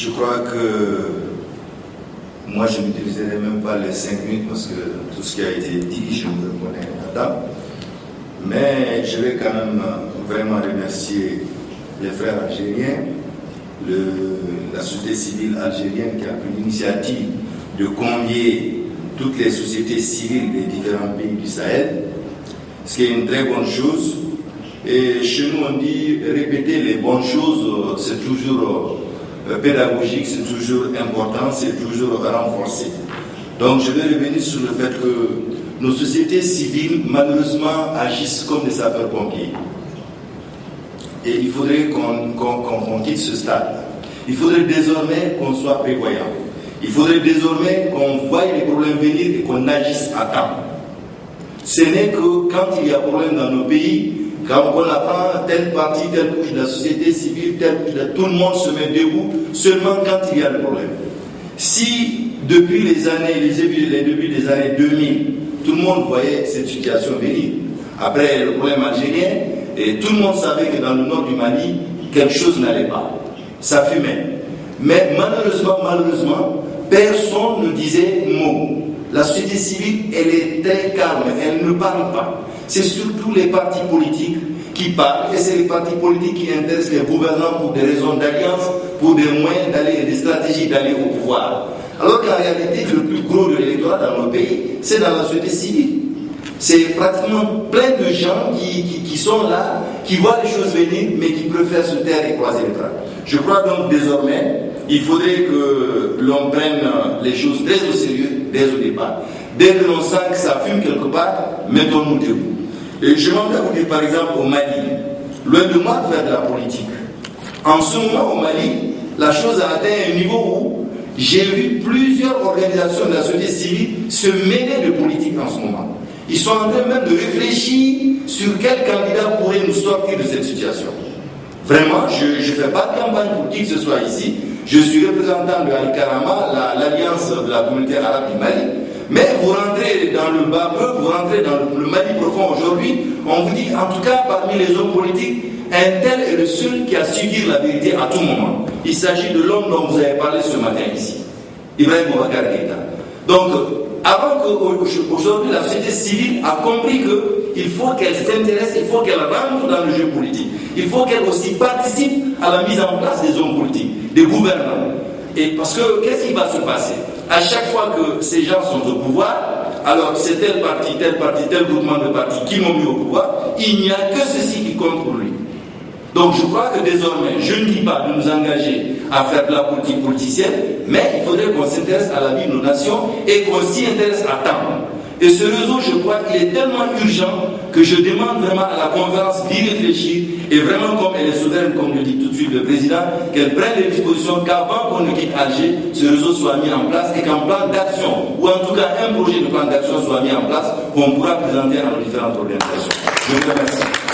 Je crois que moi je n'utiliserai même pas les 5 minutes parce que tout ce qui a été dit, je me reconnais là-dedans. Mais je vais quand même vraiment remercier les frères algériens, la société civile algérienne qui a pris l'initiative de convier toutes les sociétés civiles des différents pays du Sahel, ce qui est une très bonne chose. Et chez nous on dit répéter les bonnes choses, c'est toujours pédagogique, c'est toujours important, c'est toujours renforcé. Donc je vais revenir sur le fait que nos sociétés civiles malheureusement agissent comme des sapeurs-pompiers. Et il faudrait qu'on quitte ce stade. Il faudrait désormais qu'on soit prévoyant. Il faudrait désormais qu'on voie les problèmes venir et qu'on agisse à temps. Ce n'est que quand il y a problème dans nos pays, quand on apprend telle partie, telle couche de la société civile, telle couche tout le monde se met debout seulement quand il y a le problème. Si depuis les débuts des années 2000, tout le monde voyait cette situation venir, après le problème algérien, et tout le monde savait que dans le nord du Mali, quelque chose n'allait pas. Ça fumait. Mais malheureusement, personne ne disait mot. La société civile, elle est très calme, elle ne parle pas. C'est surtout les partis politiques qui parlent, et c'est les partis politiques qui intéressent les gouvernants pour des raisons d'alliance, pour des moyens d'aller, des stratégies d'aller au pouvoir. Alors qu'en réalité, le plus gros de l'électorat dans nos pays, c'est dans la société civile. C'est pratiquement plein de gens qui sont là, qui voient les choses venir, mais qui préfèrent se taire et croiser les bras. Je crois donc désormais, il faudrait que l'on prenne les choses très au sérieux dès au départ. Dès que l'on sent que ça fume quelque part, mettons-nous debout. Et je m'en vais vous dire par exemple au Mali, loin de moi de faire de la politique. En ce moment au Mali, la chose a atteint un niveau où j'ai vu plusieurs organisations de la société civile se mêler de politique en ce moment. Ils sont en train même de réfléchir sur quel candidat pourrait nous sortir de cette situation. Vraiment, je ne fais pas de campagne pour qui que ce soit ici. Je suis représentant de Al-Karama, l'alliance de la communauté arabe du Mali. Mais vous rentrez dans le bas peuple, vous rentrez dans le Mali profond aujourd'hui, on vous dit, en tout cas, parmi les hommes politiques, un tel est le seul qui a su dire la vérité à tout moment. Il s'agit de l'homme dont vous avez parlé ce matin ici, Ibrahim Boubacar Keïta. Donc, avant qu'aujourd'hui la société civile a compris qu'il faut qu'elle s'intéresse, il faut qu'elle rentre dans le jeu politique. Il faut qu'elle aussi participe à la mise en place des hommes politiques, des gouvernants. Et parce que qu'est-ce qui va se passer? À chaque fois que ces gens sont au pouvoir, alors c'est tel parti, tel groupement de partis qui m'ont mis au pouvoir, il n'y a que ceci qui compte pour lui. Donc je crois que désormais, je ne dis pas de nous engager à faire de la politique politicienne, mais il faudrait qu'on s'intéresse à la vie de nos nations et qu'on s'y intéresse à temps. Et ce réseau, je crois, il est tellement urgent que je demande vraiment à la conférence d'y réfléchir et vraiment, comme elle est souveraine, comme le dit tout de suite le président, qu'elle prenne les dispositions qu'avant qu'on ne quitte Alger, ce réseau soit mis en place et qu'un plan d'action, ou en tout cas un projet de plan d'action soit mis en place, qu'on pourra présenter à nos différentes organisations. Je vous remercie.